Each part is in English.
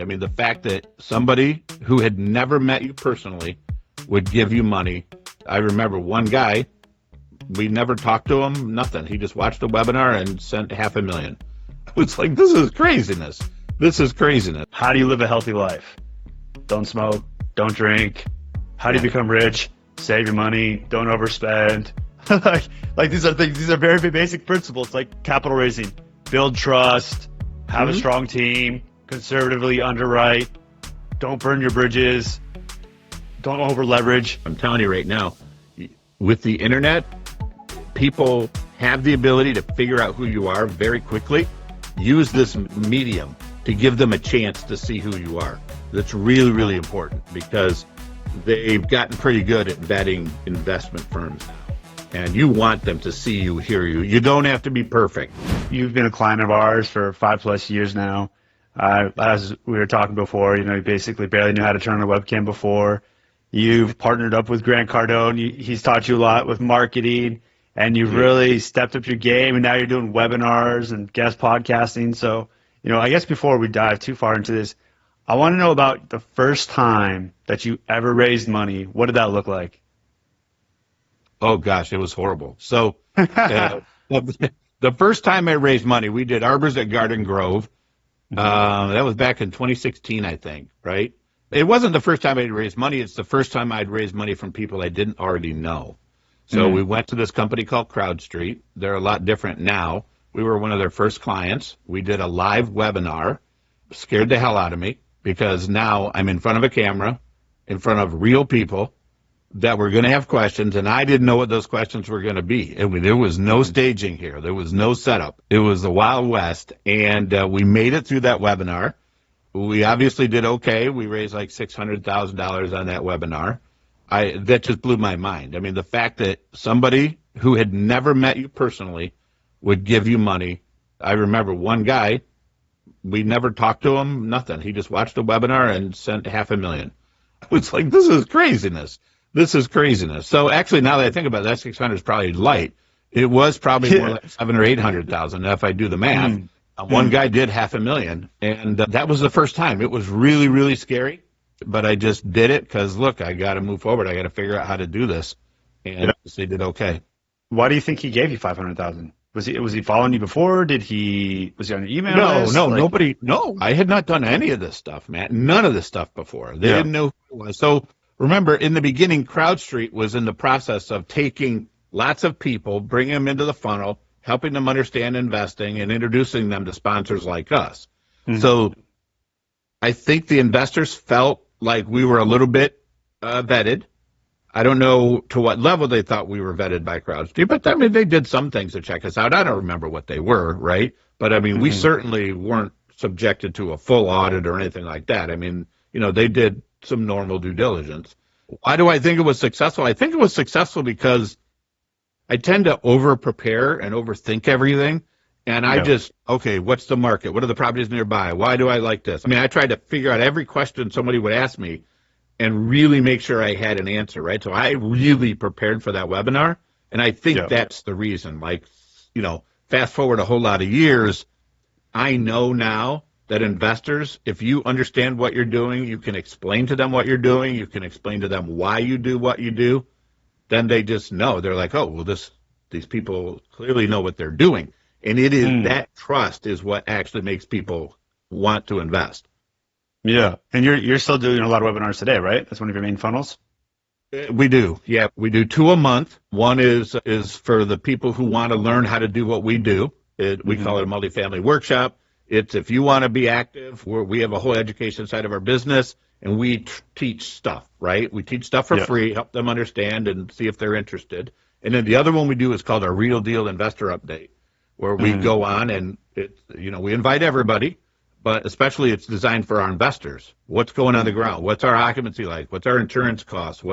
I mean, the fact that somebody who had never met you personally would give you money. I remember one guy, we never talked to him, nothing. He just watched a webinar and sent $500,000. It's like, this is craziness. This is craziness. How do you live a healthy life? Don't smoke, don't drink. How do you become rich? Save your money, don't overspend. like these are things, these are very basic principles, like capital raising. Build trust, have a strong team, conservatively underwrite, don't burn your bridges, don't over leverage. I'm telling you right now, with the internet, people have the ability to figure out who you are very quickly. Use this medium to give them a chance to see who you are. That's really, really important because they've gotten pretty good at vetting investment firms now. And you want them to see you, hear you. You don't have to be perfect. You've been a client of ours for 5+ years now. As we were talking before, you basically barely knew how to turn on a webcam before. You've partnered up with Grant Cardone. He's taught you a lot with marketing, and you've really stepped up your game, and now you're doing webinars and guest podcasting. So, I guess before we dive too far into this, I want to know about the first time that you ever raised money. What did that look like? Oh, gosh, it was horrible. So the first time I raised money, we did Arbors at Garden Grove. That was back in 2016, I think, right? It wasn't the first time I'd raised money. It's the first time I'd raised money from people I didn't already know. So we went to this company called CrowdStreet. They're a lot different now. We were one of their first clients. We did a live webinar. Scared the hell out of me because now I'm in front of a camera, in front of real people that were going to have questions, and I didn't know what those questions were going to be. There was no staging here. There was no setup. It was the Wild West, and we made it through that webinar. We obviously did okay. We raised like $600,000 on that webinar. That just blew my mind. I mean, the fact that somebody who had never met you personally would give you money. I remember one guy, we never talked to him, nothing. He just watched a webinar and sent $500,000. It's like, this is craziness. This is craziness. So actually, now that I think about it, that 600 is probably light. It was probably more like 700,000 or 800,000 if I do the math. One guy did $500,000, and that was the first time. It was really, really scary, but I just did it because, look, I got to move forward. I got to figure out how to do this, and they did okay. Why do you think he gave you $500,000? Was he following you before? Was he on your email list? No, nobody. No, I had not done any of this stuff, Matt. None of this stuff before. They didn't know who it was. So remember, in the beginning, CrowdStreet was in the process of taking lots of people, bringing them into the funnel, helping them understand investing, and introducing them to sponsors like us. So I think the investors felt like we were a little bit vetted. I don't know to what level they thought we were vetted by CrowdStreet, but I mean, they did some things to check us out. I don't remember what they were, right? But I mean, we certainly weren't subjected to a full audit or anything like that. I mean, they did some normal due diligence. Why do I think it was successful? I think it was successful because I tend to over-prepare and overthink everything. And I okay, what's the market? What are the properties nearby? Why do I like this? I mean, I tried to figure out every question somebody would ask me and really make sure I had an answer, right? So I really prepared for that webinar. And I think that's the reason. Like, fast forward a whole lot of years, I know now that investors, if you understand what you're doing, you can explain to them what you're doing, you can explain to them why you do what you do, then they just know. They're like, oh, well, these people clearly know what they're doing. And it is that trust is what actually makes people want to invest. Yeah. And you're still doing a lot of webinars today, right? That's one of your main funnels? We do. Yeah, we do 2 a month. One is for the people who want to learn how to do what we do. We call it a multifamily workshop. It's if you want to be active, we have a whole education side of our business, and we teach stuff, right? We teach stuff for free, help them understand and see if they're interested. And then the other one we do is called our Real Deal Investor Update, where we go on and we invite everybody, but especially it's designed for our investors. What's going on the ground? What's our occupancy like? What's our insurance costs?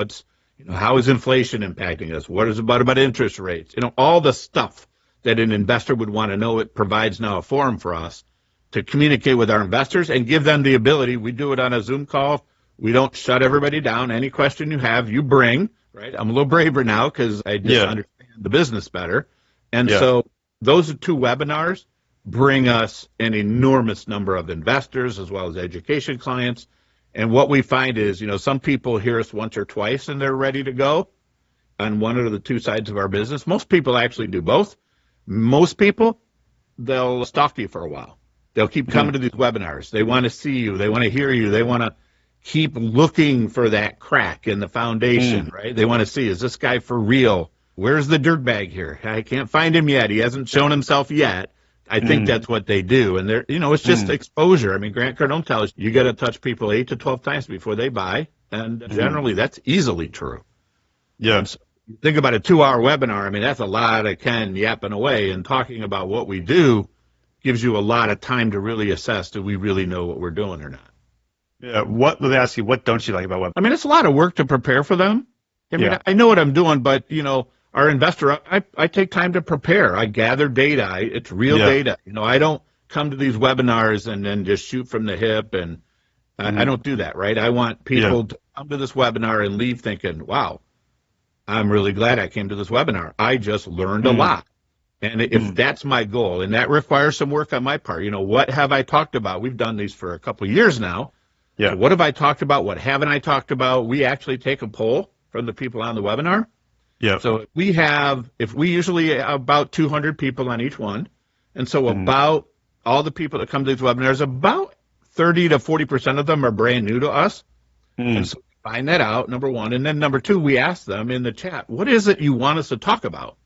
How is inflation impacting us? What is about interest rates? All the stuff that an investor would want to know. It provides now a forum for us to communicate with our investors and give them the ability. We do it on a Zoom call. We don't shut everybody down. Any question you have, you bring, right? I'm a little braver now because I just understand the business better. And so those are 2 webinars, bring us an enormous number of investors as well as education clients. And what we find is, some people hear us once or twice and they're ready to go on one of the two sides of our business. Most people actually do both. Most people, they'll stalk you for a while. They'll keep coming to these webinars. They want to see you. They want to hear you. They want to keep looking for that crack in the foundation, right? They want to see, is this guy for real? Where's the dirtbag here? I can't find him yet. He hasn't shown himself yet. I think that's what they do. And it's just exposure. I mean, Grant Cardone tells you got to touch people 8 to 12 times before they buy. And generally that's easily true. Yeah. So think about a 2-hour webinar. I mean, that's a lot of Ken yapping away, and talking about what we do gives you a lot of time to really assess, do we really know what we're doing or not? Yeah. Let me ask you, what don't you like about webinars? I mean, it's a lot of work to prepare for them. I mean, I know what I'm doing, but, our investor, I take time to prepare. I gather data. It's real data. I don't come to these webinars and then just shoot from the hip, and I don't do that, right? I want people to come to this webinar and leave thinking, wow, I'm really glad I came to this webinar. I just learned a lot. And if that's my goal, and that requires some work on my part, what have I talked about? We've done these for a couple of years now. Yeah. So what have I talked about? What haven't I talked about? We actually take a poll from the people on the webinar. Yeah. So if we usually about 200 people on each one, and so about all the people that come to these webinars, about 30 to 40% of them are brand new to us. And so we find that out, number one. And then number two, we ask them in the chat, what is it you want us to talk about?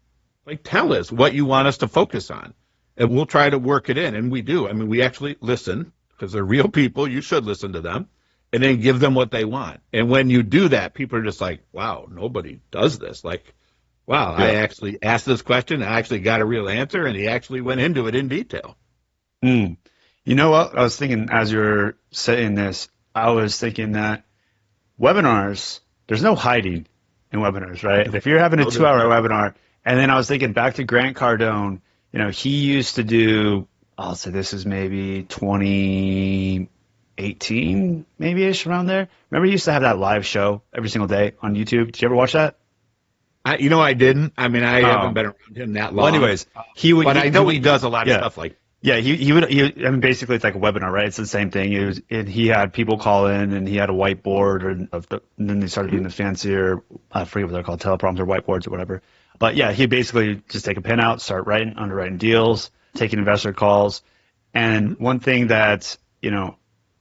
Like, tell us what you want us to focus on, and we'll try to work it in. And we do. I mean, we actually listen, because they're real people. You should listen to them, and then give them what they want. And when you do that, people are just like, wow, nobody does this. Like, wow, I actually asked this question. I actually got a real answer, and he actually went into it in detail. You know what? I was thinking, as you're saying this, I was thinking that webinars, there's no hiding in webinars, right? If you're having a 2-hour webinar, and then I was thinking back to Grant Cardone, he used to do, I'll say this is maybe 2018, maybe-ish, around there. Remember he used to have that live show every single day on YouTube? Did you ever watch that? I didn't. I mean, I haven't been around him that long. Well, anyways, I know he does a lot of stuff like. Yeah, he would. I mean, basically, it's like a webinar, right? It's the same thing. He had people call in, and he had a whiteboard, and then they started doing the fancier, I forget what they're called, teleprompts or whiteboards or whatever. But yeah, he basically just take a pen out, start underwriting deals, taking investor calls. And one thing that's,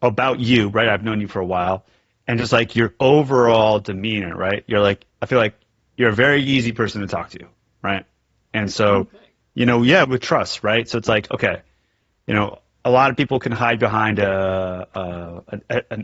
about you, right? I've known you for a while, and just like your overall demeanor, right? You're like, I feel like you're a very easy person to talk to, right? And so, with trust, right? So it's like, okay, a lot of people can hide behind an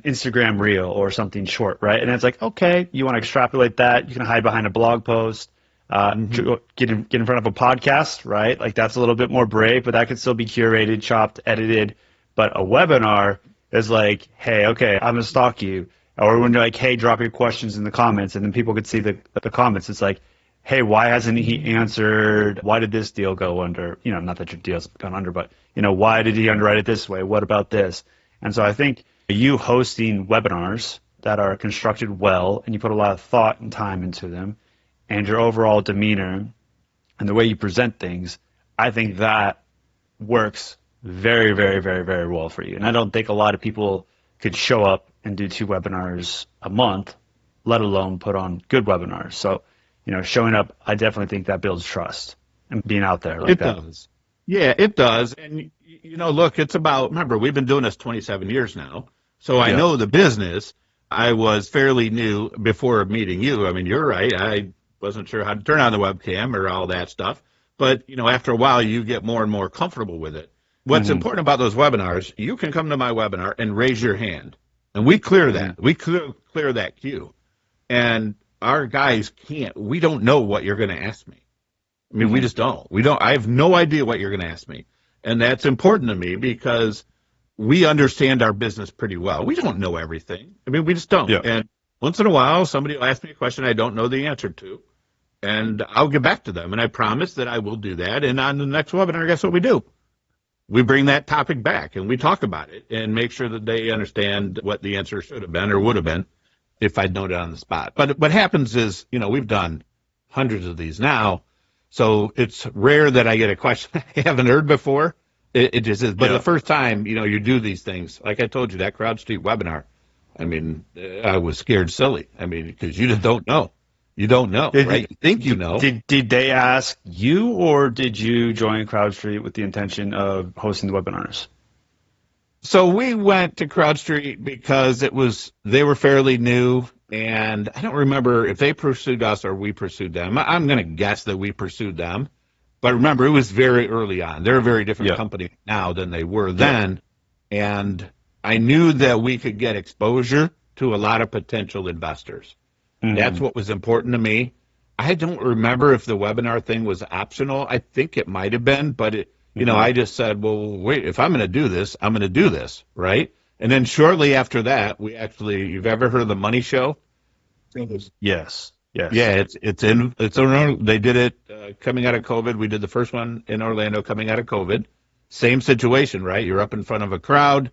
Instagram reel or something short, right? And it's like, okay, you want to extrapolate that. You can hide behind a blog post, get in front of a podcast, right? Like that's a little bit more brave, but that could still be curated, chopped, edited. But a webinar is like, hey, okay, I'm going to stalk you. Or when you're like, hey, drop your questions in the comments, and then people could see the comments. It's like, hey, why hasn't he answered? Why did this deal go under? Not that your deal's gone under, but, why did he underwrite it this way? What about this? And so I think you hosting webinars that are constructed well, and you put a lot of thought and time into them, and your overall demeanor and the way you present things, I think that works very, very, very, very well for you. And I don't think a lot of people could show up and do 2 webinars a month, let alone put on good webinars. So, showing up, I definitely think that builds trust and being out there like that. It does. Yeah, it does. And, look, it's about, remember, we've been doing this 27 years now. So I know the business. I was fairly new before meeting you. I mean, you're right. I wasn't sure how to turn on the webcam or all that stuff. But, after a while, you get more and more comfortable with it. What's important about those webinars, you can come to my webinar and raise your hand. And we clear that. We clear that queue. And our guys can't. We don't know what you're going to ask me. I mean, we just don't. I have no idea what you're going to ask me. And that's important to me because we understand our business pretty well. We don't know everything. I mean, we just don't. Yeah. And once in a while, somebody will ask me a question I don't know the answer to. And I'll get back to them. And I promise that I will do that. And on the next webinar, guess what we do? We bring that topic back and we talk about it and make sure that they understand what the answer should have been or would have been if I'd known it on the spot. But what happens is, we've done hundreds of these now, so it's rare that I get a question I haven't heard before. It just is. But Yeah. the first time, you do these things, like I told you, that CrowdStreet webinar, I mean, I was scared silly. I mean, because you just don't know. You don't know, right? You think you know. Did they ask you, or did you join CrowdStreet with the intention of hosting the webinars? So we went to CrowdStreet because they were fairly new, and I don't remember if they pursued us or we pursued them. I'm going to guess that we pursued them. But remember, it was very early on. They're a very different Yeah. company now than they were then. And I knew that we could get exposure to a lot of potential investors. That's what was important to me. I don't remember if the webinar thing was optional. I think it might have been, but I just said, well, wait, if I'm going to do this, I'm going to do this, right? And then shortly after that, you've ever heard of the Money Show? Yes. Yes. Yeah, they did it coming out of COVID. We did the first one in Orlando coming out of COVID. Same situation, right? You're up in front of a crowd.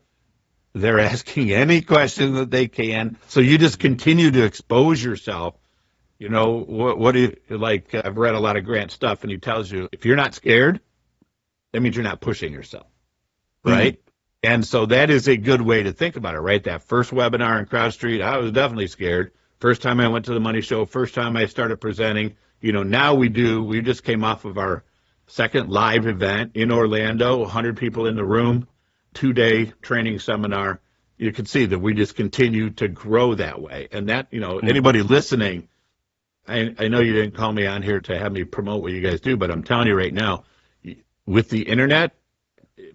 They're asking any question that they can. So you just continue to expose yourself. What do you like? I've read a lot of Grant stuff, and he tells you if you're not scared, that means you're not pushing yourself, right? And so that is a good way to think about it, right? That first webinar in CrowdStreet, I was definitely scared. First time I went to the Money Show, first time I started presenting. Now we just came off of our second live event in Orlando, 100 people in the room, 2-day training seminar. You can see that we just continue to grow that way. And that, anybody listening, I know you didn't call me on here to have me promote what you guys do, but I'm telling you right now, with the internet,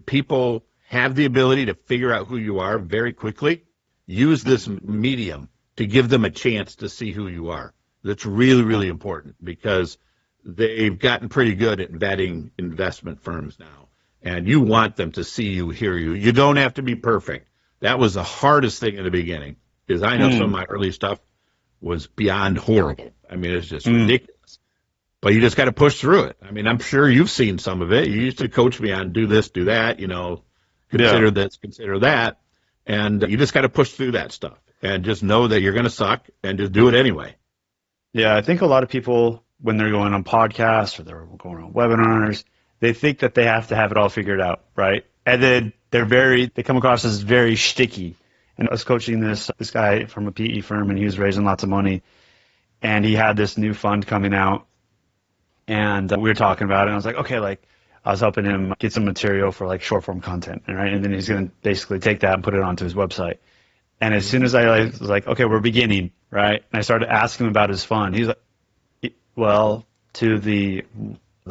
people have the ability to figure out who you are very quickly. Use this medium to give them a chance to see who you are. That's really, really important because they've gotten pretty good at vetting investment firms now. And you want them to see you, hear you. You don't have to be perfect. That was the hardest thing in the beginning because I know some of my early stuff was beyond horrible. I mean, it's just ridiculous. But you just got to push through it. I mean, I'm sure you've seen some of it. You used to coach me on do this, do that, consider this, consider that. And you just got to push through that stuff and just know that you're going to suck and just do it anyway. Yeah, I think a lot of people, when they're going on podcasts or they're going on webinars, they think that they have to have it all figured out, right? And then they come across as very shticky. And I was coaching this guy from a PE firm, and he was raising lots of money, and he had this new fund coming out, and we were talking about it, and I was like, okay, I was helping him get some material for short form content, right? And then he's going to basically take that and put it onto his website. And as soon as I was like, okay, we're beginning, right? And I started asking him about his fund. He's like, well, the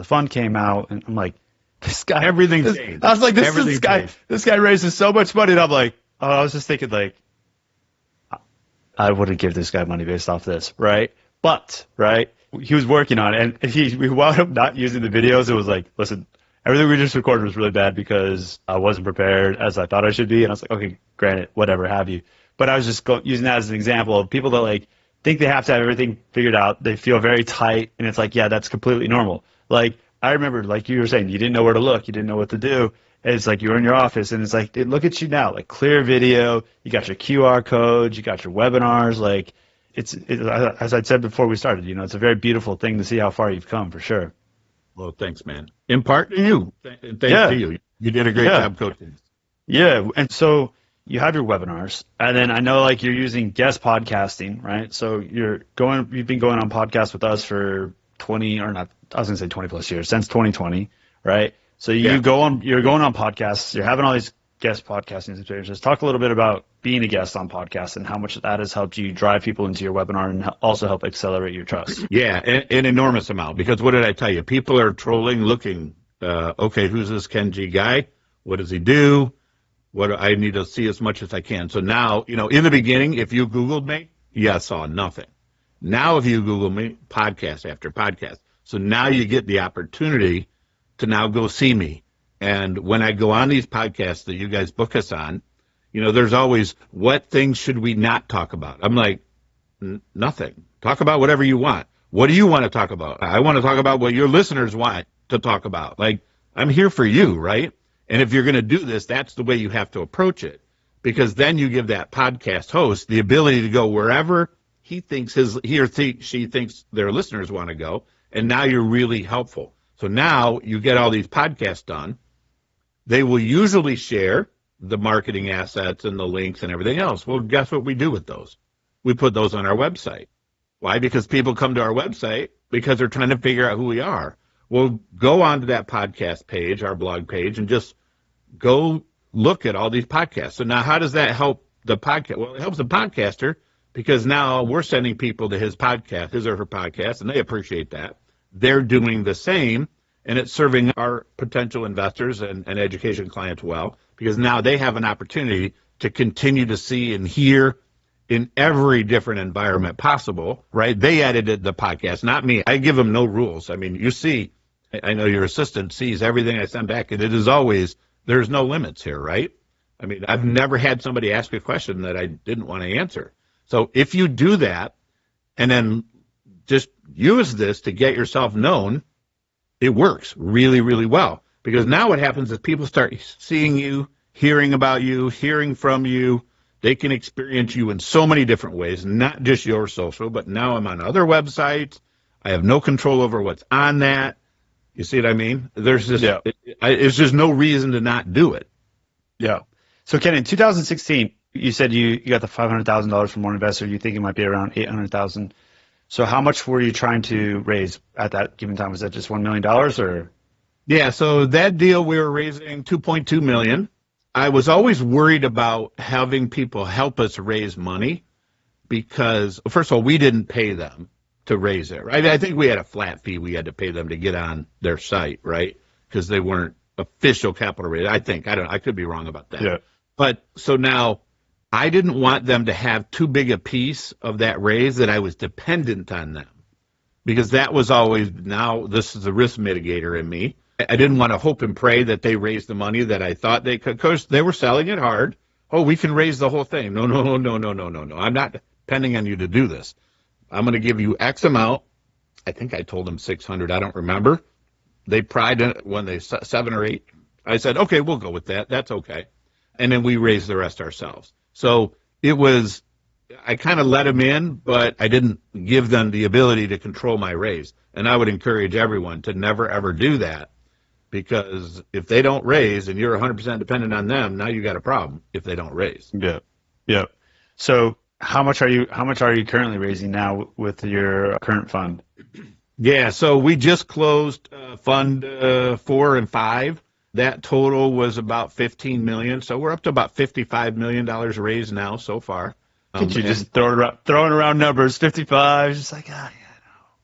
fund came out, and I'm like, this guy, everything changed. I was like, this guy raises so much money, and I'm like, I was just thinking I wouldn't give this guy money based off this, right? But, right, he was working on it, and we wound up not using the videos. It was like, listen, everything we just recorded was really bad because I wasn't prepared as I thought I should be, and I was like, okay, granted, whatever have you. But I was just using that as an example of people that think they have to have everything figured out. They feel very tight, and it's like, yeah, that's completely normal. I remember, you were saying, you didn't know where to look, you didn't know what to do. And it's like you're in your office, and it's like, look at you now, clear video, you got your QR codes, you got your webinars. As I said before we started, it's a very beautiful thing to see how far you've come, for sure. Well, thanks, man. In part to you. Thanks to you. You did a great job coaching. Yeah, and so you have your webinars, and then I know you're using guest podcasting, right? So you've been going on podcasts with us for 20 plus years, since 2020, right? So you're going on podcasts, you're having all these guest podcasting experiences. Talk a little bit about being a guest on podcasts and how much that has helped you drive people into your webinar and also help accelerate your trust. Yeah, an enormous amount, because what did I tell you? People are trolling, looking, okay, who's this Ken G guy? What does he do? I need to see as much as I can. So now, in the beginning, if you Googled me, I saw nothing. Now if you Google me, podcast after podcast. So now you get the opportunity to now go see me. And when I go on these podcasts that you guys book us on, there's always, what things should we not talk about? I'm like, nothing. Talk about whatever you want. What do you want to talk about? I want to talk about what your listeners want to talk about. I'm here for you, right? And if you're going to do this, that's the way you have to approach it, because then you give that podcast host the ability to go wherever he or she thinks their listeners want to go. And now you're really helpful. So now you get all these podcasts done. they will usually share the marketing assets and the links and everything else. Well, guess what we do with those? We put those on our website. Why? Because people come to our website because they're trying to figure out who we are. Well, go onto that podcast page, our blog page, and just go look at all these podcasts. So now how does that help the podcast? Well, it helps the podcaster because now we're sending people to his podcast, his or her podcast, and they appreciate that. They're doing the same, and it's serving our potential investors and education clients well because now they have an opportunity to continue to see and hear in every different environment possible, right? They edited the podcast, not me. I give them no rules. I mean, you see, I know your assistant sees everything I send back, and it is always, there's no limits here, right? I mean, I've never had somebody ask a question that I didn't want to answer. So if you do that and then just use this to get yourself known, it works really, really well. Because now what happens is people start seeing you, hearing about you, hearing from you. They can experience you in so many different ways, not just your social, but now I'm on other websites. I have no control over what's on that. You see what I mean? There's just, it's just no reason to not do it. Yeah. So Ken, in 2016, you said you got the $500,000 from one investor. You think it might be around $800,000. So how much were you trying to raise at that given time? Was that just $1 million or? Yeah. So that deal, we were raising $2.2 million. I was always worried about having people help us raise money because, first of all, we didn't pay them to raise it, right? I think we had a flat fee we had to pay them to get on their site, right? Because they weren't official capital raise. I think. I could be wrong about that. Yeah. But so now I didn't want them to have too big a piece of that raise that I was dependent on them because that was always, now this is a risk mitigator in me. I didn't want to hope and pray that they raised the money that I thought they could, because they were selling it hard. Oh, we can raise the whole thing. No. I'm not depending on you to do this. I'm going to give you X amount. I think I told them 600. I don't remember. They pried it when they 7 or 8. I said, okay, we'll go with that. That's okay. And then we raised the rest ourselves. So it was, I kind of let them in, but I didn't give them the ability to control my raise. And I would encourage everyone to never, ever do that. Because if they don't raise and you're 100% dependent on them, now you got a problem if they don't raise. Yeah. So how much are you currently raising now with your current fund? Yeah, so we just closed fund 4 and 5. That total was about $15 million. So we're up to about $55 million raised now so far. Could you just throwing around numbers, 55, just like,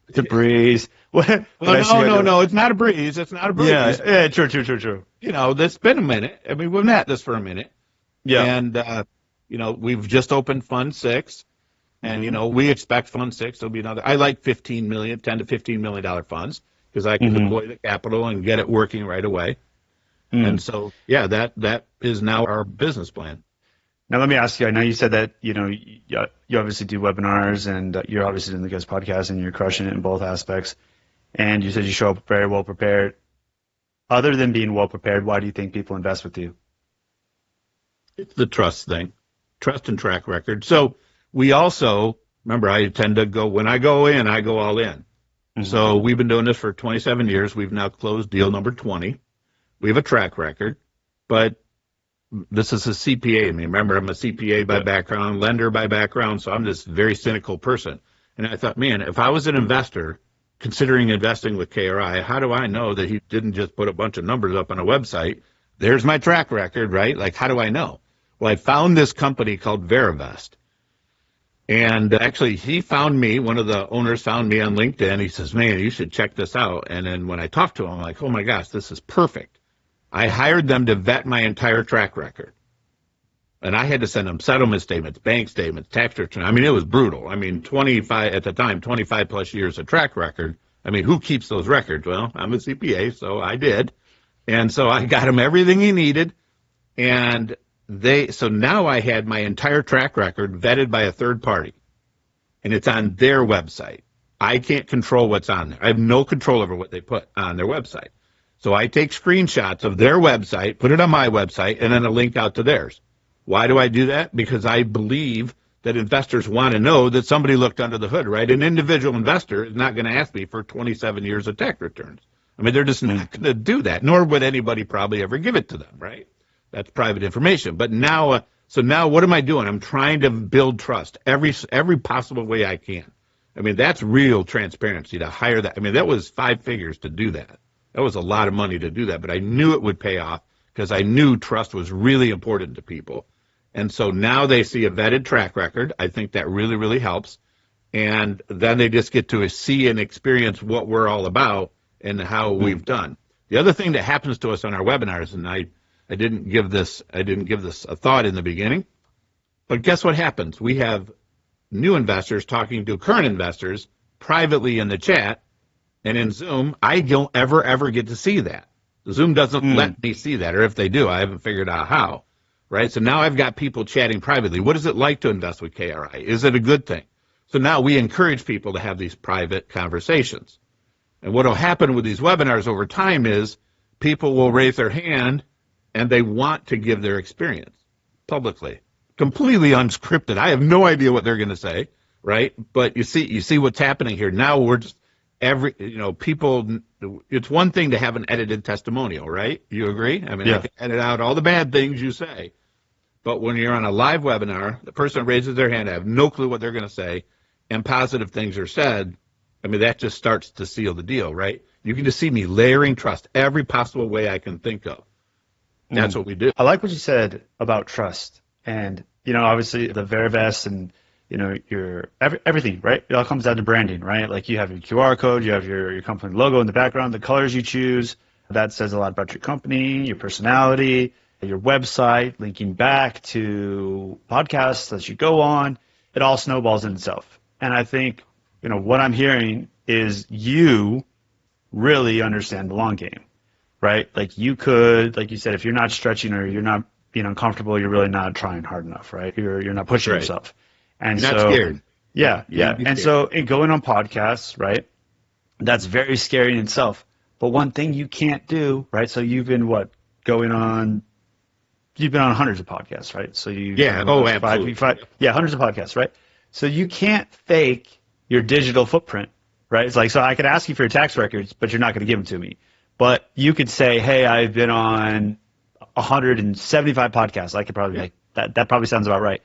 it's a breeze. Well, no, it's not a breeze. It's not a breeze. Yeah, true. You know, that's been a minute. I mean, we've been at this for a minute. Yeah. And, we've just opened Fund 6. And, we expect Fund 6 will be another. I like $10 to $15 million funds because I can deploy the capital and get it working right away. And so, yeah, that is now our business plan. Now, let me ask you, I know you said that, you obviously do webinars and you're obviously doing the guest podcast and you're crushing it in both aspects. And you said you show up very well prepared. Other than being well prepared, why do you think people invest with you? It's the trust thing, trust and track record. So we also, remember, I tend to go, when I go in, I go all in. So we've been doing this for 27 years. We've now closed deal number 20. We have a track record, but this is a CPA. I mean, remember, I'm a CPA by background, lender by background, so I'm this very cynical person. And I thought, man, if I was an investor considering investing with KRI, how do I know that he didn't just put a bunch of numbers up on a website? There's my track record, right? Like, how do I know? Well, I found this company called Verivest. And actually, he found me, one of the owners found me on LinkedIn. He says, man, you should check this out. And then when I talked to him, I'm like, oh my gosh, this is perfect. I hired them to vet my entire track record. And I had to send them settlement statements, bank statements, tax returns. I mean, it was brutal. I mean, 25 plus years of track record. I mean, who keeps those records? Well, I'm a CPA, so I did. And so I got him everything he needed. And so now I had my entire track record vetted by a third party. And it's on their website. I can't control what's on there. I have no control over what they put on their website. So I take screenshots of their website, put it on my website, and then a link out to theirs. Why do I do that? Because I believe that investors want to know that somebody looked under the hood, right? An individual investor is not going to ask me for 27 years of tax returns. I mean, they're just not going to do that, nor would anybody probably ever give it to them, right? That's private information. But now, so now what am I doing? I'm trying to build trust every possible way I can. I mean, that's real transparency to hire that. I mean, that was 5 figures to do that. That was a lot of money to do that, but I knew it would pay off because I knew trust was really important to people. And so now they see a vetted track record. I think that really, really helps. And then they just get to see and experience what we're all about and how we've done. The other thing that happens to us on our webinars, and I didn't give this a thought in the beginning, but guess what happens? We have new investors talking to current investors privately in the chat, and in Zoom, I don't ever get to see that. Zoom doesn't let me see that, or if they do, I haven't figured out how, right? So now I've got people chatting privately. What is it like to invest with KRI? Is it a good thing? So now we encourage people to have these private conversations. And what will happen with these webinars over time is people will raise their hand and they want to give their experience publicly, completely unscripted. I have no idea what they're going to say, right? But you see what's happening here. Now we're just people, it's one thing to have an edited testimonial, right? You agree? I mean, I can edit out all the bad things you say. But when you're on a live webinar, the person raises their hand, I have no clue what they're going to say, and positive things are said. I mean, that just starts to seal the deal, right? You can just see me layering trust every possible way I can think of. That's what we do. I like what you said about trust. And, obviously the very best and, your everything, right? It all comes down to branding, right? Like you have your QR code, you have your company logo in the background, the colors you choose. That says a lot about your company, your personality, your website, linking back to podcasts that you go on. It all snowballs in itself. And I think, what I'm hearing is you really understand the long game, right? Like you could, like you said, if you're not stretching or you're not being uncomfortable, you're really not trying hard enough, right? You're not pushing yourself. And you're not scared. Yeah. And so going on podcasts, right? That's very scary in itself. But one thing you can't do, right? So you've been you've been on hundreds of podcasts, right? So absolutely. Hundreds of podcasts, right? So you can't fake your digital footprint, right? It's like, so I could ask you for your tax records, but you're not going to give them to me. But you could say, hey, I've been on 175 podcasts. I could probably make that. That probably sounds about right.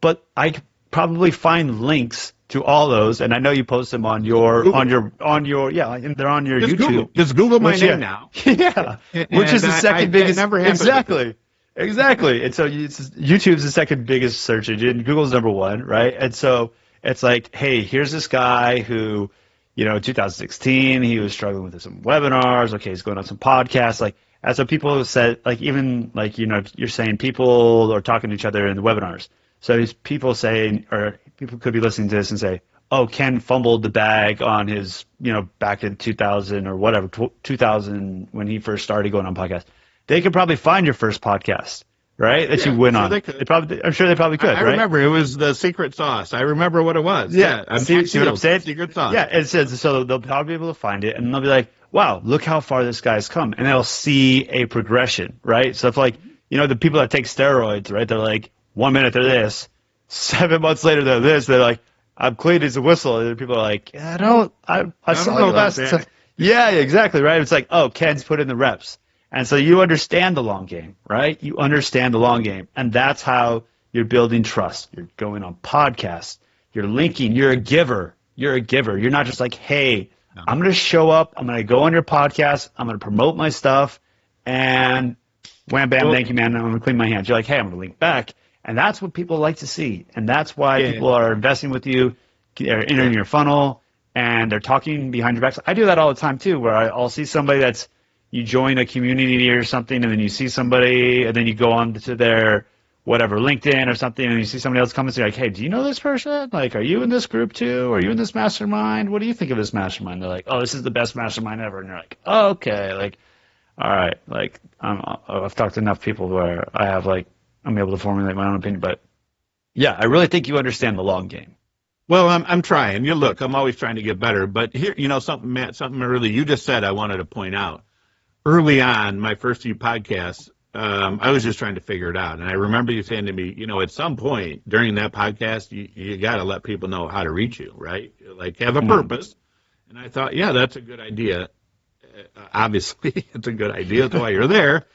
But I could probably find links to all those, and I know you post them on your they're on your YouTube. Just Google my name now. Yeah, which is the second biggest. Never happened. Exactly. And so YouTube's the second biggest search engine. Google's number one, right? And so it's like, hey, here's this guy who, 2016, he was struggling with some webinars. Okay, he's going on some podcasts. Like, and so people have said, like, even like, you're saying people are talking to each other in the webinars. So these people saying, or people could be listening to this and say, oh, Ken fumbled the bag on his, back in 2000 or whatever, 2000 when he first started going on podcasts. They could probably find your first podcast, right? That you went on. I'm sure they probably could. I remember it was the secret sauce. I remember what it was. Yeah. See what I'm saying? Secret sauce. Yeah. It says so they'll probably be able to find it, and they'll be like, "Wow, look how far this guy's come," and they'll see a progression, right? So if like the people that take steroids, right? They're like 1 minute they're this, 7 months later they're this. They're like, "I'm clean as a whistle," and people are like, "I saw you last time." Yeah, exactly, right. It's like, oh, Ken's put in the reps. And so you understand the long game, right? You understand the long game. And that's how you're building trust. You're going on podcasts. You're linking. You're a giver. You're not just like, hey, I'm going to show up. I'm going to go on your podcast. I'm going to promote my stuff. And wham, bam, thank you, man. I'm going to clean my hands. You're like, hey, I'm going to link back. And that's what people like to see. And that's why people are investing with you. They're entering your funnel. And they're talking behind your back. I do that all the time, too, where I'll see somebody that's, you join a community or something, and then you see somebody, and then you go on to their LinkedIn or something, and you see somebody else come and say, like, hey, do you know this person? Like, are you in this group too? Are you in this mastermind? What do you think of this mastermind? They're like, oh, this is the best mastermind ever. And you're like, oh, okay, like, all right, like, I've talked to enough people where I'm able to formulate my own opinion. But yeah, I really think you understand the long game. Well, I'm trying. I'm always trying to get better. But here, something, Matt, something really you just said I wanted to point out. Early on, my first few podcasts, I was just trying to figure it out. And I remember you saying to me, at some point during that podcast, you got to let people know how to reach you, right? Like, have a purpose. And I thought, yeah, that's a good idea. obviously, it's a good idea. That's why you're there,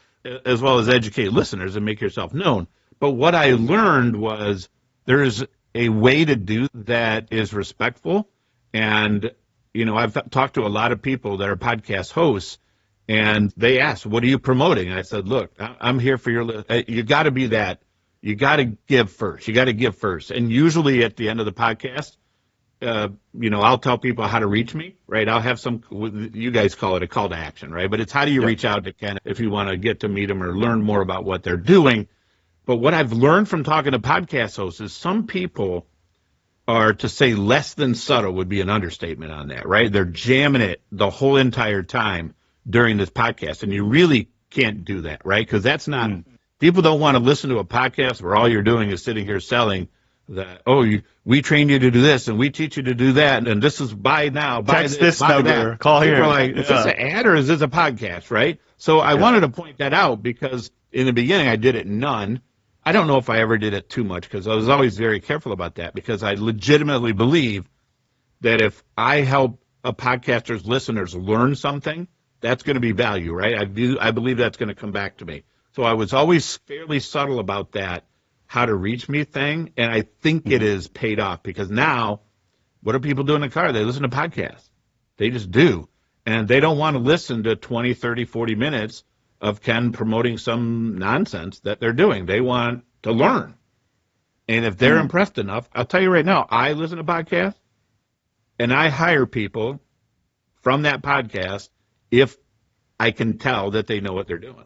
as well as educate listeners and make yourself known. But what I learned was there's a way to do that is respectful. And, I've talked to a lot of people that are podcast hosts, and they ask, what are you promoting? And I said, look, I'm here for you got to be that. You got to give first. You got to give first. And usually at the end of the podcast, I'll tell people how to reach me, right? I'll have you guys call it a call to action, right? But it's how do you reach out to Ken if you want to get to meet them or learn more about what they're doing. But what I've learned from talking to podcast hosts is some people are, to say less than subtle would be an understatement on that, right? They're jamming it the whole entire time during this podcast. And you really can't do that, right? Because that's not, people don't want to listen to a podcast where all you're doing is sitting here selling that, we train you to do this and we teach you to do that. And this is buy now, buy Text this buy number, that. call People here. are like, is this an ad or is this a podcast, right? So I wanted to point that out because in the beginning I did it none. I don't know if I ever did it too much because I was always very careful about that because I legitimately believe that if I help a podcaster's listeners learn something, that's going to be value, right? I believe that's going to come back to me. So I was always fairly subtle about that, how to reach me thing, and I think it is paid off because now, what do people do in the car? They listen to podcasts. They just do. And they don't want to listen to 20, 30, 40 minutes of Ken promoting some nonsense that they're doing. They want to learn. And if they're impressed enough, I'll tell you right now, I listen to podcasts, and I hire people from that podcast if I can tell that they know what they're doing.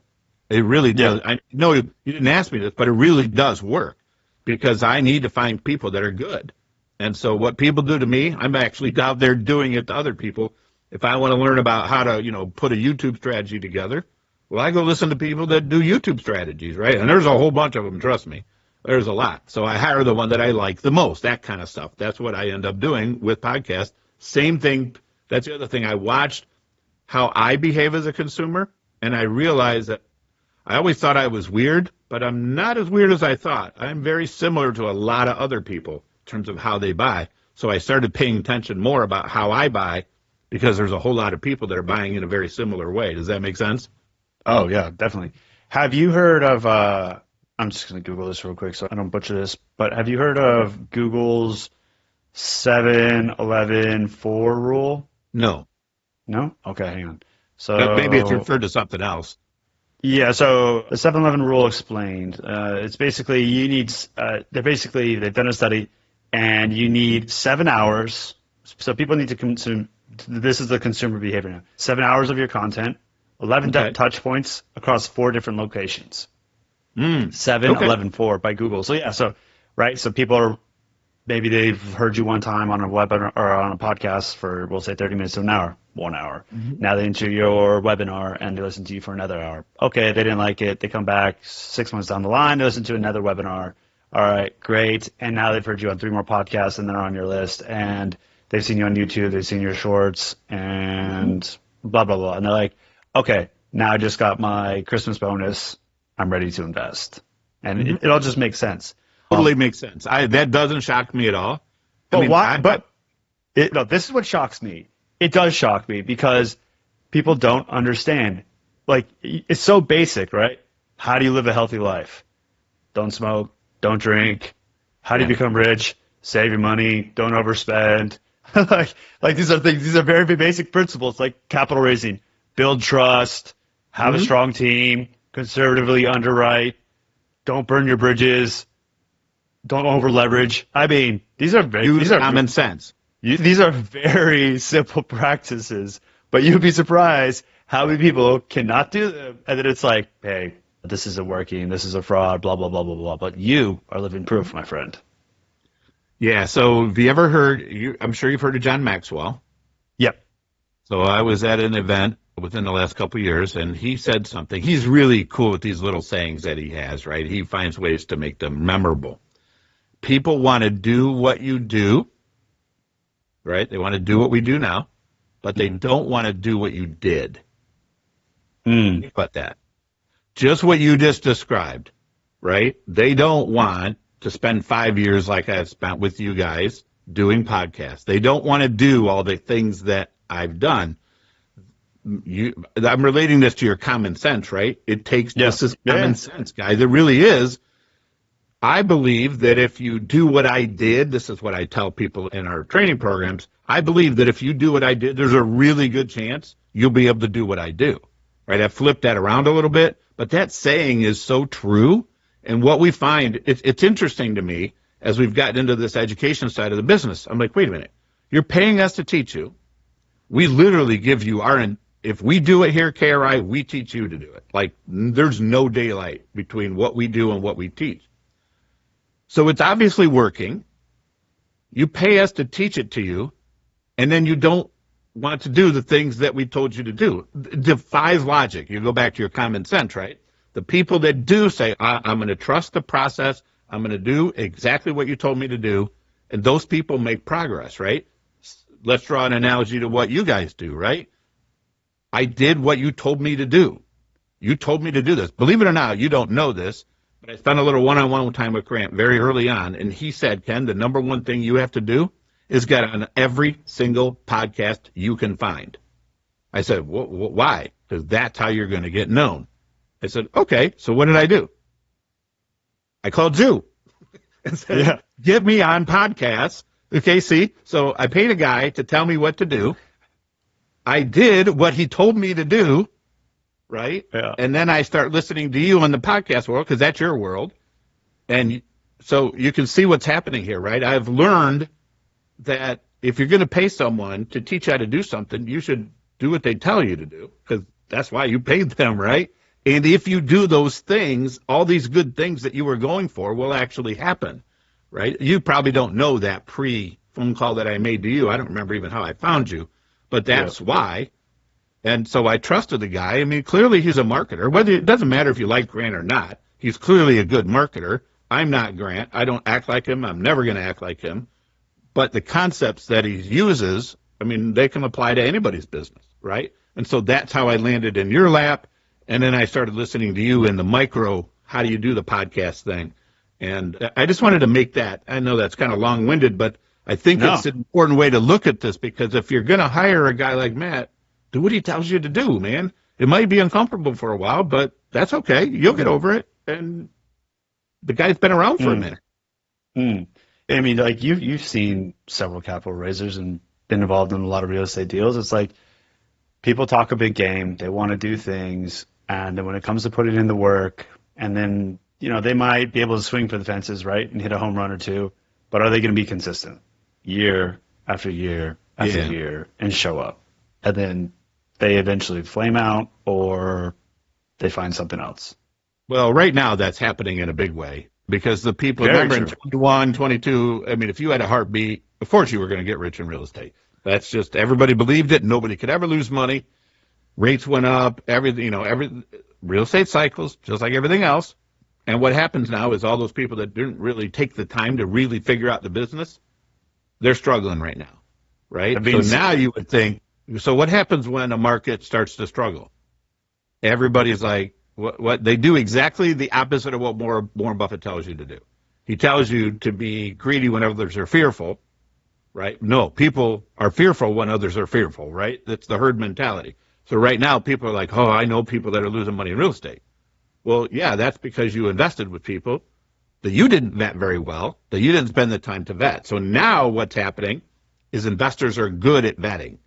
It really does. I know you didn't ask me this, but it really does work because I need to find people that are good. And so what people do to me, I'm actually out there doing it to other people. If I want to learn about how to, put a YouTube strategy together, well, I go listen to people that do YouTube strategies, right? And there's a whole bunch of them, trust me. There's a lot. So I hire the one that I like the most, that kind of stuff. That's what I end up doing with podcasts. Same thing. That's the other thing. I watched how I behave as a consumer, and I realized that I always thought I was weird, but I'm not as weird as I thought. I'm very similar to a lot of other people in terms of how they buy. So I started paying attention more about how I buy because there's a whole lot of people that are buying in a very similar way. Does that make sense? Oh, yeah, definitely. Have you heard of, I'm just going to Google this real quick so I don't butcher this, but have you heard of Google's 7-11-4 rule? No. No? Okay, hang on. So Maybe it's referred to something else. Yeah, so the 7-11 rule explained. It's basically they've done a study, and you need 7 hours. So people need to consume. This is the consumer behavior now. 7 hours of your content, 11 touch points across 4 different locations. 7-11-4 by Google. So yeah, so people are maybe they've heard you one time on a webinar or on a podcast for, we'll say 30 minutes to an hour, 1 hour. Now they enter your webinar and they listen to you for another hour. Okay, they didn't like it. They come back 6 months down the line, they listen to another webinar. All right, great. And now they've heard you on 3 more podcasts and they're on your list. And they've seen you on YouTube, they've seen your shorts and blah, blah, blah. And they're like, okay, now I just got my Christmas bonus. I'm ready to invest. And it all just makes sense. Totally makes sense. That doesn't shock me at all. But this is what shocks me. It does shock me because people don't understand. Like, it's so basic, right? How do you live a healthy life? Don't smoke. Don't drink. How do you become rich? Save your money. Don't overspend. like these are things. These are very, very basic principles, like capital raising, build trust, have a strong team, conservatively underwrite, don't burn your bridges, don't over leverage. I mean, these are common sense. These are very simple practices, but you'd be surprised how many people cannot do them, and then it's like, hey, this isn't working, this is a fraud, blah, blah, blah, blah, blah. But you are living proof, my friend. Yeah, so have you ever heard, I'm sure you've heard of John Maxwell. Yep. So I was at an event within the last couple of years, and he said something. He's really cool with these little sayings that he has, right? He finds ways to make them memorable. People want to do what you do, right? They want to do what we do now, but they don't want to do what you did. Think about that. Just what you just described, right? They don't want to spend 5 years like I've spent with you guys doing podcasts. They don't want to do all the things that I've done. I'm relating this to your common sense, right? It takes Yeah. just as Yeah. common sense, guys. It really is. I believe that if you do what I did, this is what I tell people in our training programs. I believe that if you do what I did, there's a really good chance you'll be able to do what I do, right? I've flipped that around a little bit, but that saying is so true. And what we find, it's interesting to me as we've gotten into this education side of the business. I'm like, wait a minute, you're paying us to teach you. We literally give you if we do it here at KRI, we teach you to do it. Like, there's no daylight between what we do and what we teach. So it's obviously working. You pay us to teach it to you, and then you don't want to do the things that we told you to do. It defies logic. You go back to your common sense, right? The people that do say, I'm going to trust the process, I'm going to do exactly what you told me to do, and those people make progress, right? Let's draw an analogy to what you guys do, right? I did what you told me to do. You told me to do this. Believe it or not, you don't know this, but I spent a little one-on-one time with Grant very early on, and he said, Ken, the number one thing you have to do is get on every single podcast you can find. I said, why? Because that's how you're going to get known. I said, okay, so what did I do? I called you and said, Get me on podcasts. Okay, see? So I paid a guy to tell me what to do. I did what he told me to do, right? Yeah. And then I start listening to you in the podcast world because that's your world. And so you can see what's happening here, right? I've learned that if you're going to pay someone to teach you how to do something, you should do what they tell you to do because that's why you paid them, right? And if you do those things, all these good things that you were going for will actually happen, right? You probably don't know that pre-phone call that I made to you. I don't remember even how I found you, but that's why. And so I trusted the guy. I mean, clearly he's a marketer. Whether it doesn't matter if you like Grant or not. He's clearly a good marketer. I'm not Grant. I don't act like him. I'm never going to act like him. But the concepts that he uses, I mean, they can apply to anybody's business, right? And so that's how I landed in your lap. And then I started listening to you in the micro, how do you do the podcast thing? And I just wanted to make that. I know that's kind of long-winded, but I think it's an important way to look at this because if you're going to hire a guy like Matt, do what he tells you to do, man. It might be uncomfortable for a while, but that's okay. You'll get over it. And the guy's been around for a minute. I mean, like you've seen several capital raisers and been involved in a lot of real estate deals. It's like people talk a big game, they want to do things, and then when it comes to putting in the work, and then they might be able to swing for the fences, right, and hit a home run or two, but are they going to be consistent year after year after year and show up? And then they eventually flame out or they find something else. Well, right now that's happening in a big way because the people, remember in 21, 22, I mean, if you had a heartbeat, of course you were going to get rich in real estate. That's just, everybody believed it. Nobody could ever lose money. Rates went up, everything, every real estate cycles, just like everything else. And what happens now is all those people that didn't really take the time to really figure out the business, they're struggling right now, right? So now you would think, so what happens when a market starts to struggle? Everybody's like, what they do exactly the opposite of what Warren Buffett tells you to do. He tells you to be greedy when others are fearful, right? No, people are fearful when others are fearful, right? That's the herd mentality. So right now people are like, oh, I know people that are losing money in real estate. Well, yeah, that's because you invested with people that you didn't vet very well, that you didn't spend the time to vet. So now what's happening is investors are good at vetting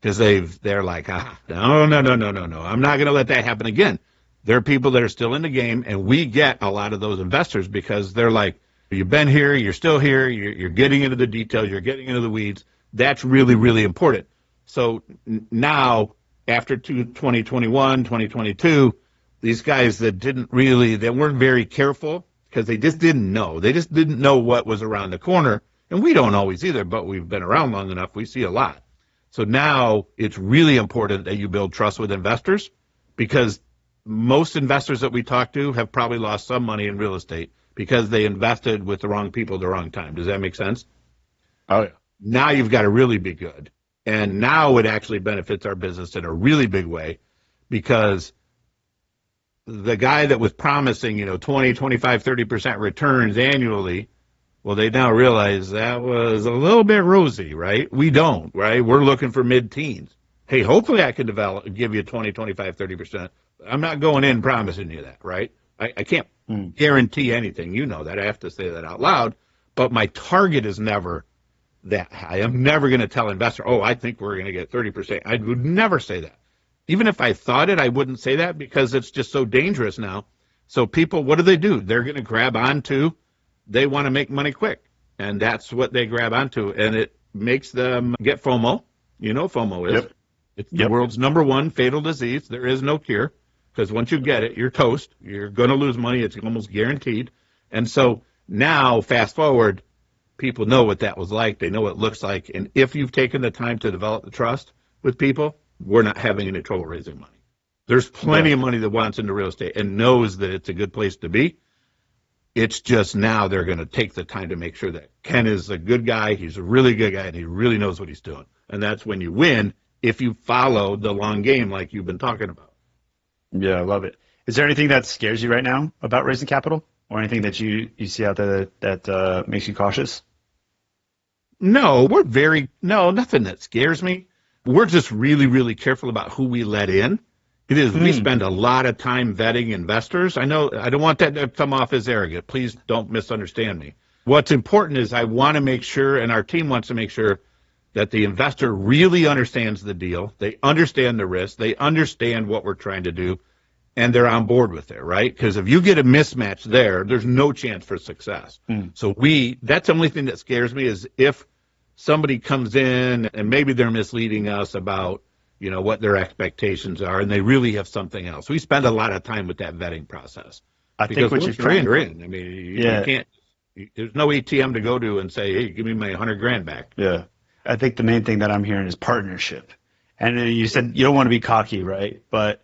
because they're like, no, I'm not going to let that happen again. There are people that are still in the game, and we get a lot of those investors because they're like, you've been here, you're still here, you're getting into the details, you're getting into the weeds. That's really, really important. So now, after 2021, 2022, these guys that they weren't very careful because they just didn't know. They just didn't know what was around the corner. And we don't always either, but we've been around long enough. We see a lot. So now it's really important that you build trust with investors because most investors that we talk to have probably lost some money in real estate because they invested with the wrong people at the wrong time. Does that make sense? Oh, yeah. Now you've got to really be good. And now it actually benefits our business in a really big way because the guy that was promising, 20, 25, 30% returns annually, well, they now realize that was a little bit rosy, right? We don't, right? We're looking for mid-teens. hey, hopefully I can give you 20, 25, 30%. I'm not going in promising you that, right? I can't guarantee anything. You know that. I have to say that out loud. But my target is never that high. I'm never going to tell investor, oh, I think we're going to get 30%. I would never say that. Even if I thought it, I wouldn't say that because it's just so dangerous now. So people, what do? They're going to grab onto, they want to make money quick. And that's what they grab onto. And it makes them get FOMO. You know what FOMO is. Yep. It's the world's #1 fatal disease. There is no cure because once you get it, you're toast. You're going to lose money. It's almost guaranteed. And so now, fast forward, people know what that was like. They know what it looks like. And if you've taken the time to develop the trust with people, we're not having any trouble raising money. There's plenty of money that wants into real estate and knows that it's a good place to be. It's just now they're going to take the time to make sure that Ken is a good guy. He's a really good guy, and he really knows what he's doing. And that's when you win if you follow the long game like you've been talking about. Yeah, I love it. Is there anything that scares you right now about raising capital, or anything that you see out there that makes you cautious? No, nothing that scares me. We're just really, really careful about who we let in. We spend a lot of time vetting investors. I know I don't want that to come off as arrogant. Please don't misunderstand me. What's important is I want to make sure, and our team wants to make sure, that the investor really understands the deal. They understand the risk. They understand what we're trying to do, and they're on board with it, right? Because if you get a mismatch there's no chance for success. So that's the only thing that scares me is if somebody comes in and maybe they're misleading us about, what their expectations are, and they really have something else. We spend a lot of time with that vetting process. I think what you're trying to in. I mean, you can't. There's no ATM to go to and say, "Hey, give me my $100,000 back." Yeah, I think the main thing that I'm hearing is partnership. And you said you don't want to be cocky, right? But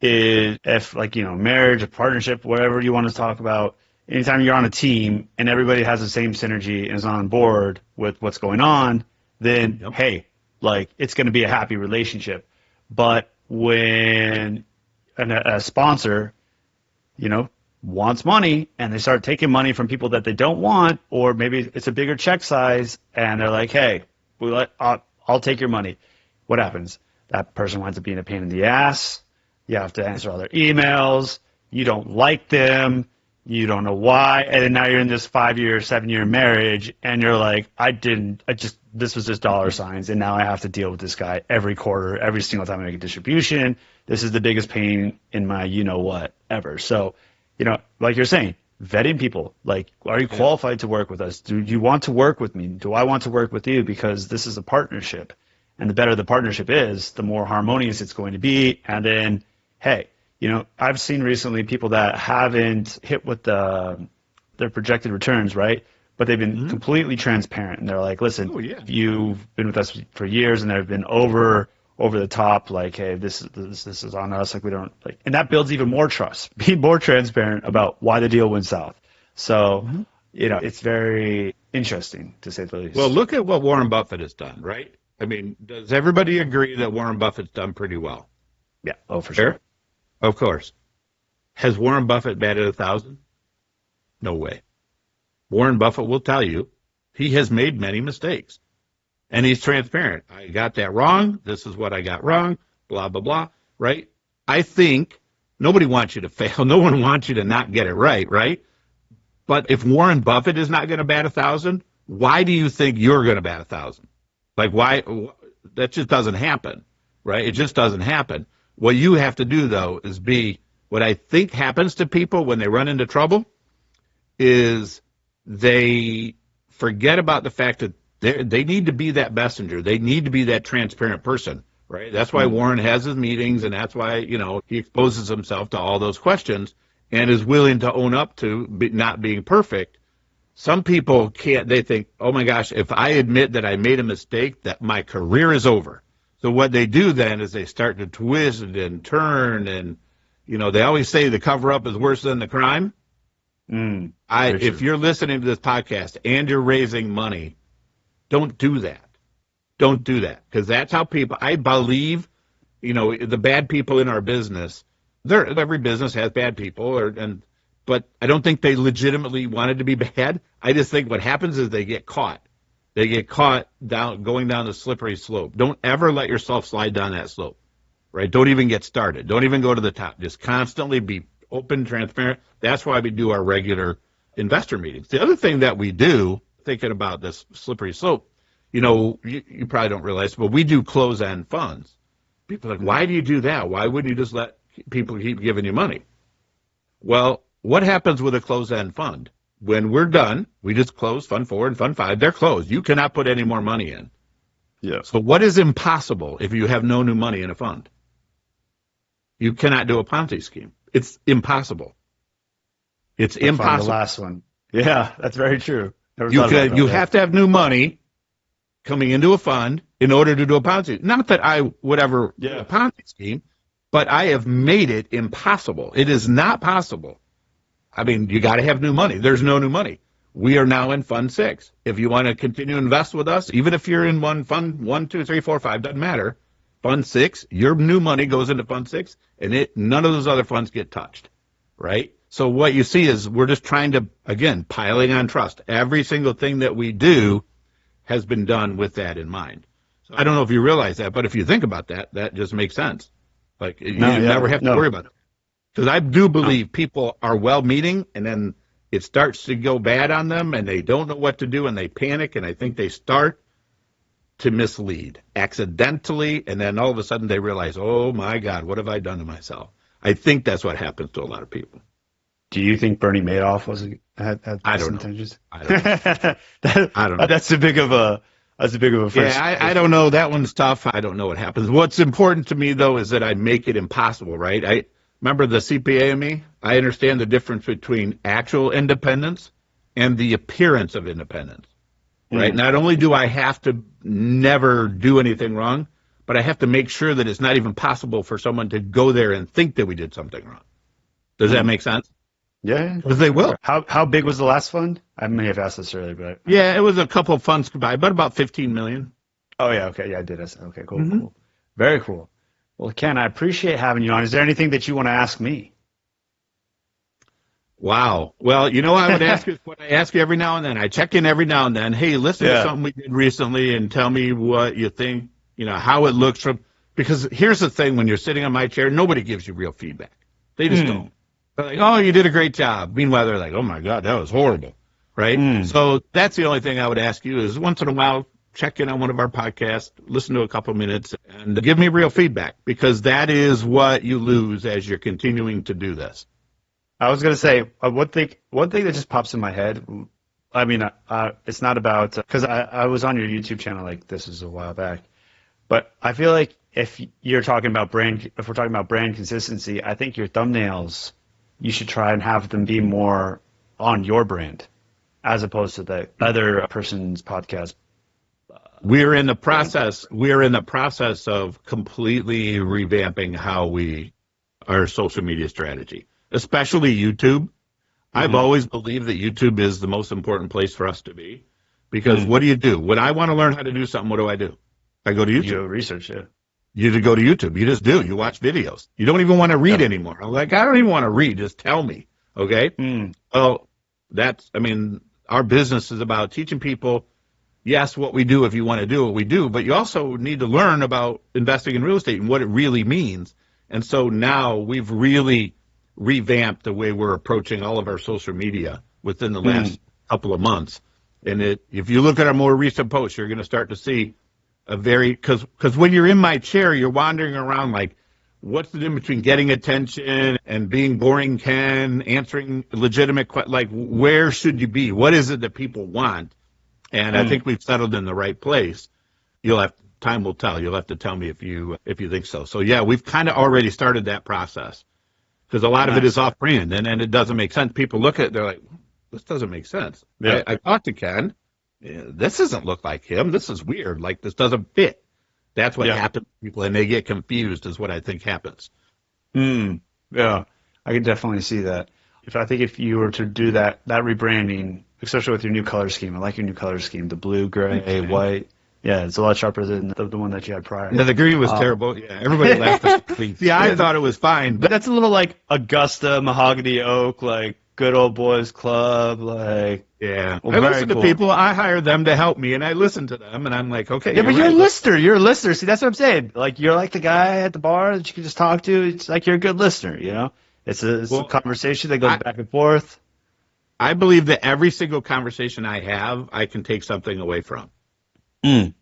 if marriage, a partnership, whatever you want to talk about, anytime you're on a team and everybody has the same synergy and is on board with what's going on, then hey. It's going to be a happy relationship. But when a sponsor, wants money and they start taking money from people that they don't want, or maybe it's a bigger check size and they're like, hey, I'll take your money. What happens? That person winds up being a pain in the ass. You have to answer all their emails. You don't like them. You don't know why. And then now you're in this 5-year, 7-year marriage and you're like, this was just dollar signs, and now I have to deal with this guy every quarter, every single time I make a distribution. This is the biggest pain in my what ever. So, like you're saying, vetting people, are you qualified to work with us? Do you want to work with me? Do I want to work with you? Because this is a partnership, and the better the partnership is, the more harmonious it's going to be. And then, hey, I've seen recently people that haven't hit with their projected returns, right? But they've been completely transparent, and they're like, "Listen, you've been with us for years, and they've been over the top. Like, hey, this is on us. We don't like." And that builds even more trust. Be more transparent about why the deal went south. So, it's very interesting to say the least. Well, look at what Warren Buffett has done, right? I mean, does everybody agree that Warren Buffett's done pretty well? Yeah. Oh, for sure. Of course. Has Warren Buffett batted 1,000? No way. Warren Buffett will tell you he has made many mistakes. And he's transparent. I got that wrong. This is what I got wrong. Blah, blah, blah. Right? I think nobody wants you to fail. No one wants you to not get it right, right? But if Warren Buffett is not going to bat 1,000, why do you think you're going to bat 1,000? Why? That just doesn't happen, right? It just doesn't happen. What you have to do, though, is what I think happens to people when they run into trouble is they forget about the fact that they need to be that messenger. They need to be that transparent person, right? That's why Warren has his meetings, and that's why, he exposes himself to all those questions and is willing to own up to not being perfect. Some people can't. They think, oh, my gosh, if I admit that I made a mistake, that my career is over. So what they do then is they start to twist and turn, and, they always say the cover-up is worse than the crime. If you're listening to this podcast and you're raising money, don't do that. Don't do that, because that's how people, I believe, the bad people in our business, every business has bad people, but I don't think they legitimately wanted to be bad. I just think what happens is they get caught. They get caught going down the slippery slope. Don't ever let yourself slide down that slope, right? Don't even get started. Don't even go to the top. Just constantly be open, transparent. That's why we do our regular investor meetings. The other thing that we do, thinking about this slippery slope, you probably don't realize, but we do close-end funds. People are like, why do you do that? Why wouldn't you just let people keep giving you money? Well, what happens with a closed-end fund? When we're done, we just close Fund 4 and Fund 5. They're closed. You cannot put any more money in. Yeah. So what is impossible if you have no new money in a fund? You cannot do a Ponzi scheme. It's impossible. It's impossible. The last one. Yeah, that's very true. You have to have new money coming into a fund in order to do a Ponzi. Not that I would ever do a Ponzi scheme, but I have made it impossible. It is not possible. I mean, you got to have new money. There's no new money. We are now in Fund 6. If you want to continue to invest with us, even if you're in Fund 1, 2, 3, 4, 5, doesn't matter. Fund 6, your new money goes into Fund 6, and none of those other funds get touched, right? So what you see is we're just trying to, again, piling on trust. Every single thing that we do has been done with that in mind. So I don't know if you realize that, but if you think about that, that just makes sense. Like you never have to worry about it. Because I do believe people are well-meaning, and then it starts to go bad on them, and they don't know what to do, and they panic, and I think they start to mislead accidentally, and then all of a sudden they realize, oh, my God, what have I done to myself? I think that's what happens to a lot of people. Do you think Bernie Madoff had I don't intentions? know. I don't know. That's a big of a first. Yeah, I don't know. That one's tough. I don't know what happens. What's important to me, though, is that I make it impossible, right? I remember the CPA in me. I understand the difference between actual independence and the appearance of independence, right? Not only do I have to never do anything wrong, but I have to make sure that it's not even possible for someone to go there and think that we did something wrong. Does that make sense? Yeah. Because they will. How big was the last fund? I may have asked this earlier, but Yeah, it was a couple of funds combined, but about 15 million. Oh yeah, okay, yeah, I did. Okay, cool, cool, very cool. Well, Ken, I appreciate having you on. Is there anything that you want to ask me? Wow. Well, I would ask you what I ask you every now and then. I check in every now and then. Hey, listen to something we did recently and tell me what you think. How it looks because here's the thing: when you're sitting on my chair, nobody gives you real feedback. They just don't. They're like, oh, you did a great job. Meanwhile, they're like, oh, my God, that was horrible, right? So that's the only thing I would ask you is once in a while, check in on one of our podcasts, listen to a couple minutes, and give me real feedback because that is what you lose as you're continuing to do this. I was going to say, one thing that just pops in my head, I mean, it's not about, because I was on your YouTube channel, like this is a while back, but I feel like if we're talking about brand consistency, I think your thumbnails, you should try and have them be more on your brand as opposed to the other person's podcast. We're in the process of completely revamping our social media strategy, especially YouTube. I've always believed that YouTube is the most important place for us to be because what do you do? When I want to learn how to do something, what do? I go to YouTube. You do research, yeah. You just go to YouTube. You just do. You watch videos. You don't even want to read anymore. I'm like, I don't even want to read. Just tell me. Okay? Well, our business is about teaching people, yes, what we do if you want to do what we do, but you also need to learn about investing in real estate and what it really means. And so now we've really revamped the way we're approaching all of our social media within the last couple of months. And if you look at our more recent posts, you're going to start to see because when you're in my chair, you're wandering around like, what's the difference between getting attention and being boring Ken, answering legitimate questions? Like, where should you be? What is it that people want? And I think we've settled in the right place. Time will tell. You'll have to tell me if you think so. So yeah, we've kind of already started that process because a lot of it is off brand and it doesn't make sense. People look at it, they're like, this doesn't make sense. Yeah. I talked to Ken. This doesn't look like him. This is weird. Like this doesn't fit. That's what happens to people, and they get confused is what I think happens. Yeah, I can definitely see that. If you were to do that rebranding, especially with your new color scheme, I like your new color scheme, the blue, gray, white. Yeah, it's a lot sharper than the one that you had prior. Yeah, the green was terrible. Yeah, everybody laughed at me. Yeah, I thought it was fine. But that's a little like Augusta, mahogany oak, like good old boys club. Like, Yeah. well, I very listen cool. to people. I hire them to help me, and I listen to them, and I'm like, okay. Yeah, but you're a right. listener. You're a listener. See, that's what I'm saying. Like, you're like the guy at the bar that you can just talk to. It's like you're a good listener, you know? It's a Well, conversation that goes back and forth. I believe that every single conversation I have, I can take something away from. Mm.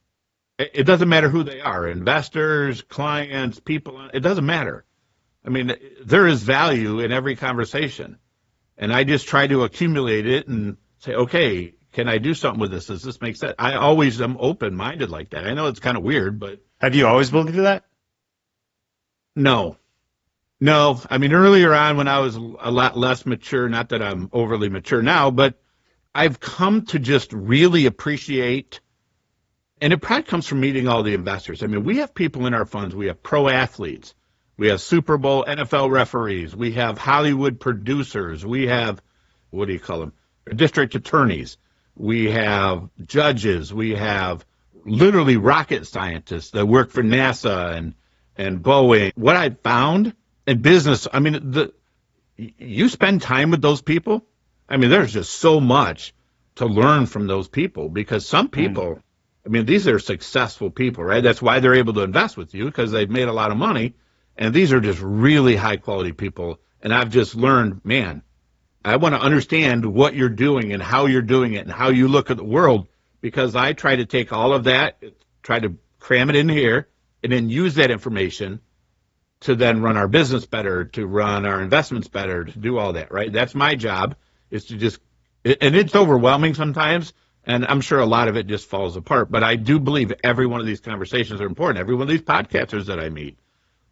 It doesn't matter who they are, investors, clients, people. It doesn't matter. I mean, there is value in every conversation. And I just try to accumulate it and say, okay, can I do something with this? Does this make sense? I always am open-minded like that. I know it's kind of weird, but Have you always believed that? no. No. I mean, earlier on when I was a lot less mature, not that I'm overly mature now, but I've come to just really appreciate, and it probably comes from meeting all the investors. I mean, we have people in our funds. We have pro athletes. We have Super Bowl NFL referees. We have Hollywood producers. We have, what do you call them? District attorneys. We have judges. We have literally rocket scientists that work for NASA and Boeing. What I found in business, I mean, you spend time with those people. I mean, there's just so much to learn from those people because some people, I mean, these are successful people, right? That's why they're able to invest with you because they've made a lot of money. And these are just really high quality people. And I've just learned, man, I want to understand what you're doing and how you're doing it and how you look at the world because I try to take all of that, try to cram it in here, and then use that information to then run our business better, to run our investments better, to do all that, right? That's my job is to just, and it's overwhelming sometimes. And I'm sure a lot of it just falls apart. But I do believe every one of these conversations are important. Every one of these podcasters that I meet.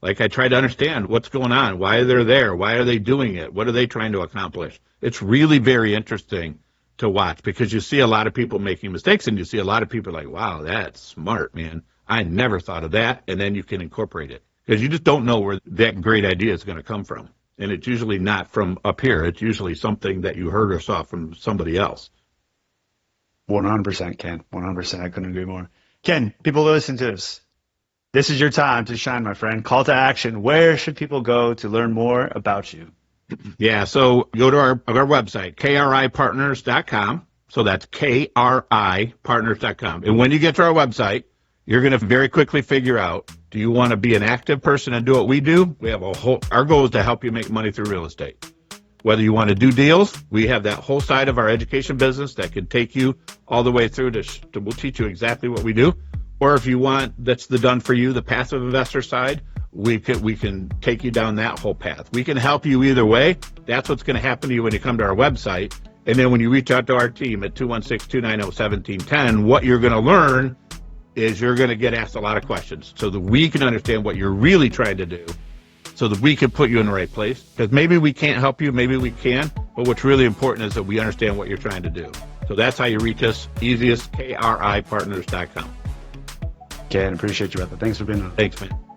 Like I try to understand what's going on, why they're there, why are they doing it, what are they trying to accomplish. It's really very interesting to watch because you see a lot of people making mistakes and you see a lot of people like, wow, that's smart, man. I never thought of that. And then you can incorporate it because you just don't know where that great idea is going to come from. And it's usually not from up here. It's usually something that you heard or saw from somebody else. 100%, Ken. 100%. I couldn't agree more. Ken, people listen to this. This is your time to shine, my friend. Call to action. Where should people go to learn more about you? Yeah, so go to our website, KRIPartners.com. So that's KRIPartners.com. And when you get to our website, you're going to very quickly figure out, do you want to be an active person and do what we do? We have our goal is to help you make money through real estate. Whether you want to do deals, we have that whole side of our education business that can take you all the way through we'll teach you exactly what we do. Or if you want, that's the done for you, the passive investor side, we can take you down that whole path. We can help you either way. That's what's going to happen to you when you come to our website. And then when you reach out to our team at 216-290-1710, what you're going to learn is you're going to get asked a lot of questions so that we can understand what you're really trying to do so that we can put you in the right place. Because maybe we can't help you, maybe we can, but what's really important is that we understand what you're trying to do. So that's how you reach us, easiest, KRIPartners.com. Ken, appreciate you, brother. Thanks for being on. Thanks, man.